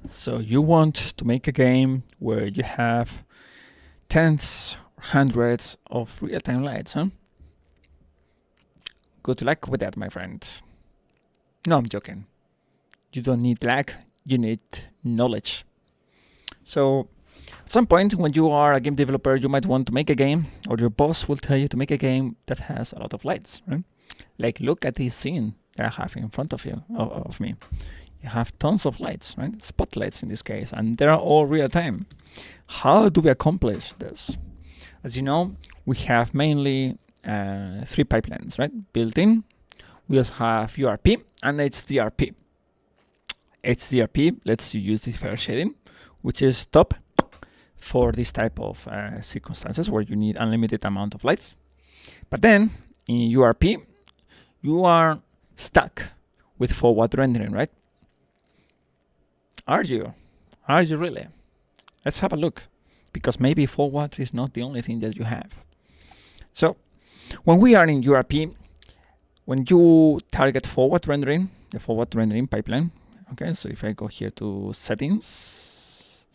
So you want to make a game where you have tens or hundreds of real-time lights, huh? Good luck with that, my friend. No, I'm joking. You don't need luck, you need knowledge. So at some point when you are a game developer, you might want to make a game, or your boss will tell you to make a game that has a lot of lights, right? Like, look at this scene that I have in front of you, of me. You have tons of lights, right? Spotlights in this case, and they're all real time. How do we accomplish this? As you know, we have mainly 3 pipelines, right? Built in. We also have URP and HDRP. HDRP lets you use different shading, which is top for this type of circumstances where you need unlimited amount of lights. But then in URP, you are stuck with forward rendering, right? Are you? Are you really? Let's have a look, because maybe forward is not the only thing that you have. So when we are in URP, when you target forward rendering, the forward rendering pipeline, okay, so if I go here to settings,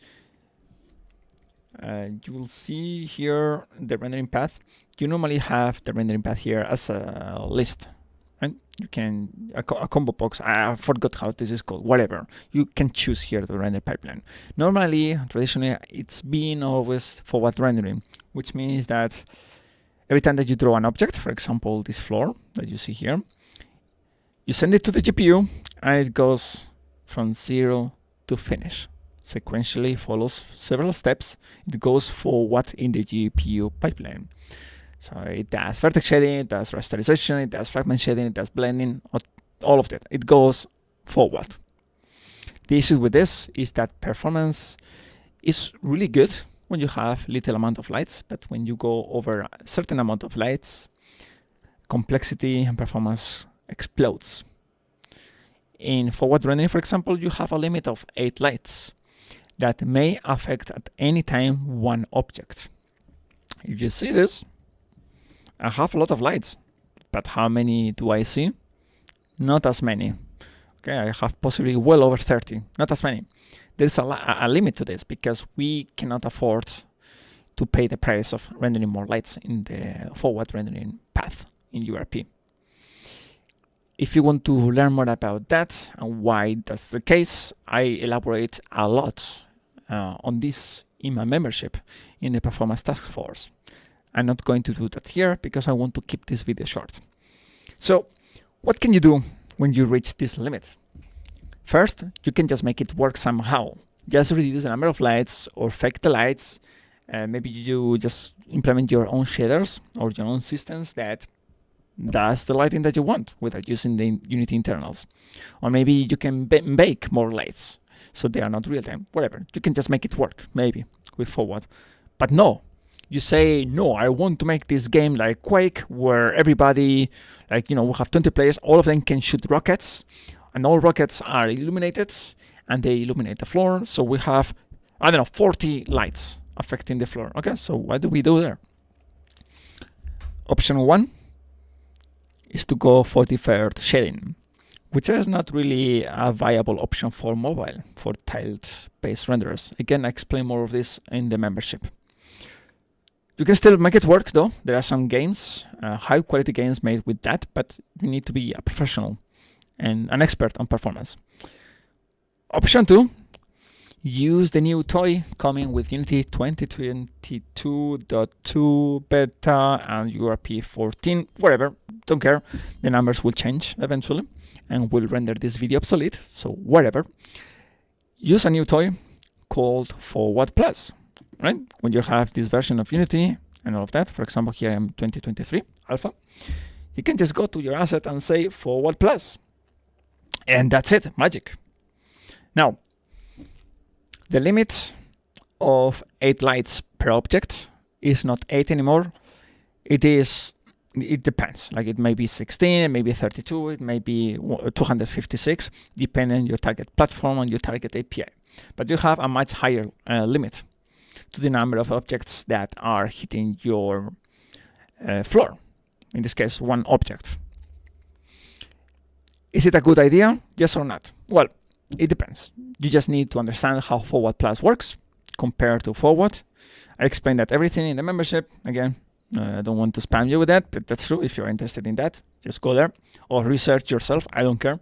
you will see here the rendering path. You normally have the rendering path here as a list, right? You can, a combo box, I forgot how this is called, whatever. You can choose here the render pipeline. Normally, traditionally, it's been always forward rendering, which means that every time that you draw an object, for example, this floor that you see here, you send it to the GPU and it goes from 0 to finish. Sequentially follows several steps. It goes forward in the GPU pipeline. So it does vertex shading, it does rasterization, it does fragment shading, it does blending, all of that. It goes forward. The issue with this is that performance is really good when you have little amount of lights, but when you go over a certain amount of lights, complexity and performance explodes. In forward rendering, for example, you have a limit of 8 lights that may affect at any time one object. If you see this, I have a lot of lights, but how many do I see? Not as many. Okay, I have possibly well over 30, not as many. There's a limit to this because we cannot afford to pay the price of rendering more lights in the forward rendering path in URP. If you want to learn more about that and why that's the case, I elaborate a lot on this in my membership in the Performance Task Force. I'm not going to do that here because I want to keep this video short. So what can you do when you reach this limit? First, you can just make it work somehow. Just reduce the number of lights or fake the lights. Maybe you just implement your own shaders or your own systems that does the lighting that you want without using the Unity internals. Or maybe you can bake more lights so they are not real time, whatever. You can just make it work, maybe, with forward. But no, you say, no, I want to make this game like Quake, where everybody, like, we have 20 players, all of them can shoot rockets, and all rockets are illuminated, and they illuminate the floor. So we have, 40 lights affecting the floor. Okay, so what do we do there? Option 1 is to go for deferred shading, which is not really a viable option for mobile, for tiled-based renderers. Again, I explain more of this in the membership. You can still make it work though. There are some games, high quality games made with that, but you need to be a professional and an expert on performance. Option 2, use the new toy coming with Unity 2022.2 beta and URP 14, whatever, don't care. The numbers will change eventually and will render this video obsolete, so whatever. Use a new toy called Forward Plus. Right? When you have this version of Unity and all of that, for example, here I'm 2023 alpha, you can just go to your asset and say Forward Plus. And that's it, magic. Now, the limit of 8 lights per object is not 8 anymore. It depends. Like it may be 16, it may be 32, it may be 256, depending on your target platform and your target API. But you have a much higher limit to the number of objects that are hitting your floor. In this case, one object. Is it a good idea? Yes or not? Well, It depends. You just need to understand how Forward Plus works compared to Forward. I explained that everything in the membership. Again, I don't want to spam you with that, but that's true. If you're interested in that, just go there or research yourself. I don't care.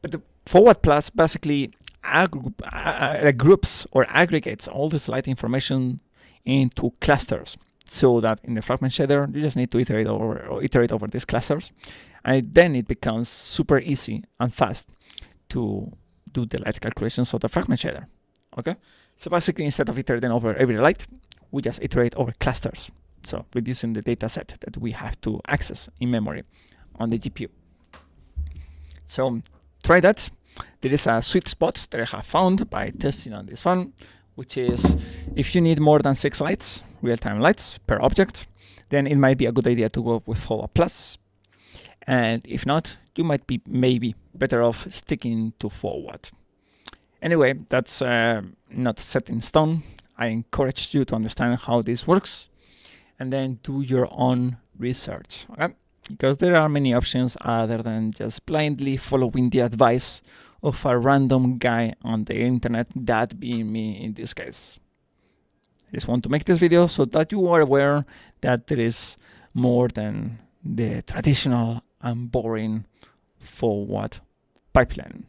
But the Forward Plus basically groups or aggregates all this light information into clusters, so that in the fragment shader you just need to iterate over these clusters, and then it becomes super easy and fast to do the light calculations of the fragment shader. Okay, so basically instead of iterating over every light, we just iterate over clusters, so reducing the data set that we have to access in memory on the GPU. So try that. There is a sweet spot that I have found by testing on this one, which is if you need more than 6 lights, real-time lights per object, then it might be a good idea to go with Forward Plus. And if not, you might be maybe better off sticking to Forward. Anyway, that's not set in stone. I encourage you to understand how this works and then do your own research, okay? Because there are many options other than just blindly following the advice of a random guy on the internet, that being me in this case. I just want to make this video so that you are aware that there is more than the traditional and boring Forward pipeline.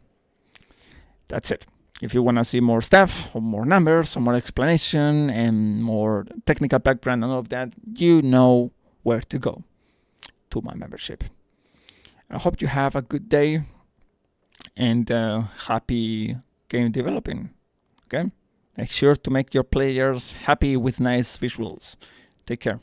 That's it. If you want to see more stuff, or more numbers, or more explanation, and more technical background and all of that, you know where to go. To my membership. I hope you have a good day and happy game developing. Okay? Make sure to make your players happy with nice visuals. Take care.